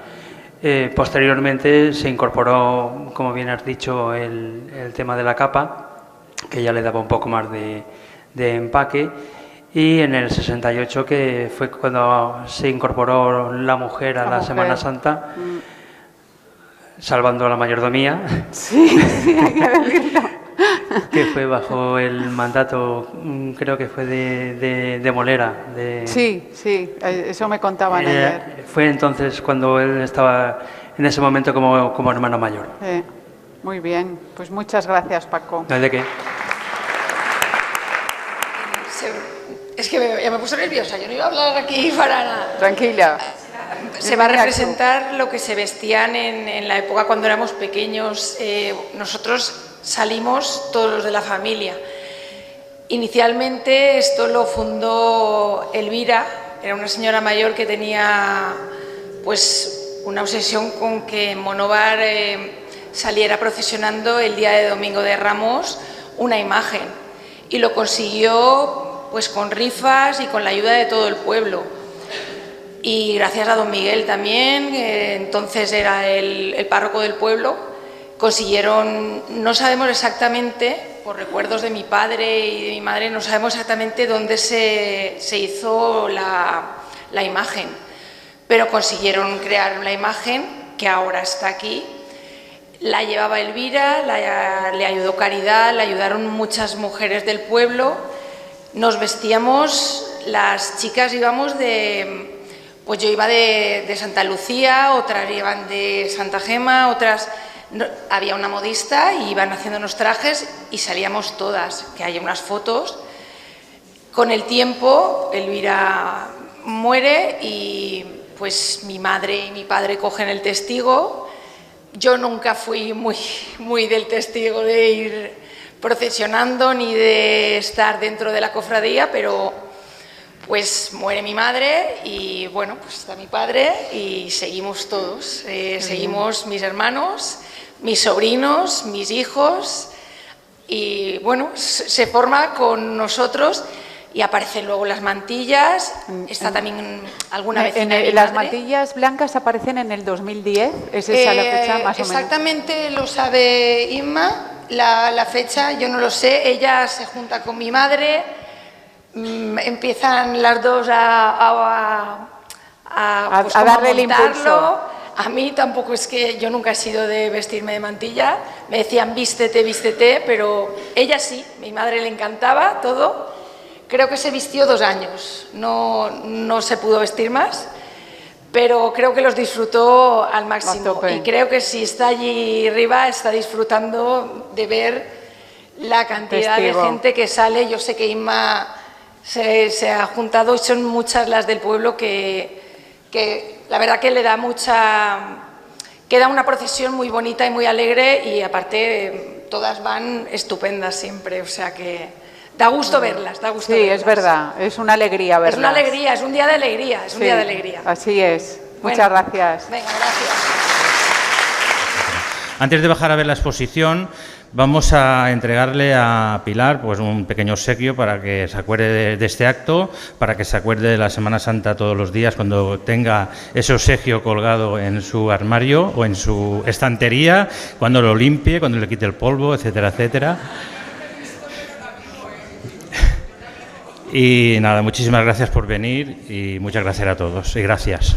Posteriormente se incorporó, como bien has dicho, el tema de la capa, que ya le daba un poco más de empaque, y en el 68, que fue cuando se incorporó la mujer a la Semana Santa, salvando a la mayordomía. Sí, sí, hay que decirlo. Que fue bajo el mandato, creo que fue de Molera. Sí, sí, eso me contaban ayer. Fue entonces cuando él estaba en ese momento como hermano mayor. Muy bien, pues muchas gracias, Paco. ¿De qué? Es que ya me puse nerviosa, yo no iba a hablar aquí para nada. Tranquila. Se va a representar lo que se vestían en la época cuando éramos pequeños. Nosotros salimos todos los de la familia. Inicialmente esto lo fundó Elvira, era una señora mayor que tenía pues una obsesión con que Monóvar saliera procesionando el día de Domingo de Ramos una imagen, y lo consiguió pues con rifas y con la ayuda de todo el pueblo. Y gracias a don Miguel también, entonces era el párroco del pueblo, consiguieron, no sabemos exactamente, por recuerdos de mi padre y de mi madre, no sabemos exactamente dónde se hizo la imagen, pero consiguieron crear la imagen que ahora está aquí. La llevaba Elvira, le ayudó Caridad, le ayudaron muchas mujeres del pueblo. Nos vestíamos, las chicas íbamos pues yo iba de Santa Lucía, otras iban de Santa Gema, otras... había una modista y iban haciéndonos trajes y salíamos todas, que hay unas fotos. Con el tiempo, Elvira muere y pues mi madre y mi padre cogen el testigo. Yo nunca fui muy del testigo de ir procesionando ni de estar dentro de la cofradía, pero pues muere mi madre y bueno, pues está mi padre y seguimos todos, seguimos mis hermanos, mis sobrinos, mis hijos, y bueno, se forma con nosotros. Y aparecen luego las mantillas, está también alguna vez las mantillas blancas aparecen en el 2010, ¿es esa la fecha más o menos? Exactamente, lo sabe Inma, la fecha yo no lo sé. Ella se junta con mi madre, empiezan las dos a darle el impulso. A mí tampoco, es que yo nunca he sido de vestirme de mantilla, me decían vístete, pero ella sí, mi madre le encantaba todo. Creo que se vistió 2 años, no se pudo vestir más, pero creo que los disfrutó al máximo. Y creo que si está allí arriba está disfrutando de ver la cantidad de gente que sale. Yo sé que Inma se ha juntado y son muchas las del pueblo que la verdad que le da queda una procesión muy bonita y muy alegre, y aparte todas van estupendas siempre, o sea que... da gusto verlas, da gusto verlas. Sí, es verdad, es una alegría verlas. Es una alegría, es un día de alegría, es un día de alegría. Así es. Bueno, muchas gracias. Venga, gracias. Antes de bajar a ver la exposición, vamos a entregarle a Pilar pues un pequeño obsequio para que se acuerde de este acto, para que se acuerde de la Semana Santa todos los días, cuando tenga ese obsequio colgado en su armario o en su estantería, cuando lo limpie, cuando le quite el polvo, etcétera, etcétera. Y nada, muchísimas gracias por venir y muchas gracias a todos. Y gracias.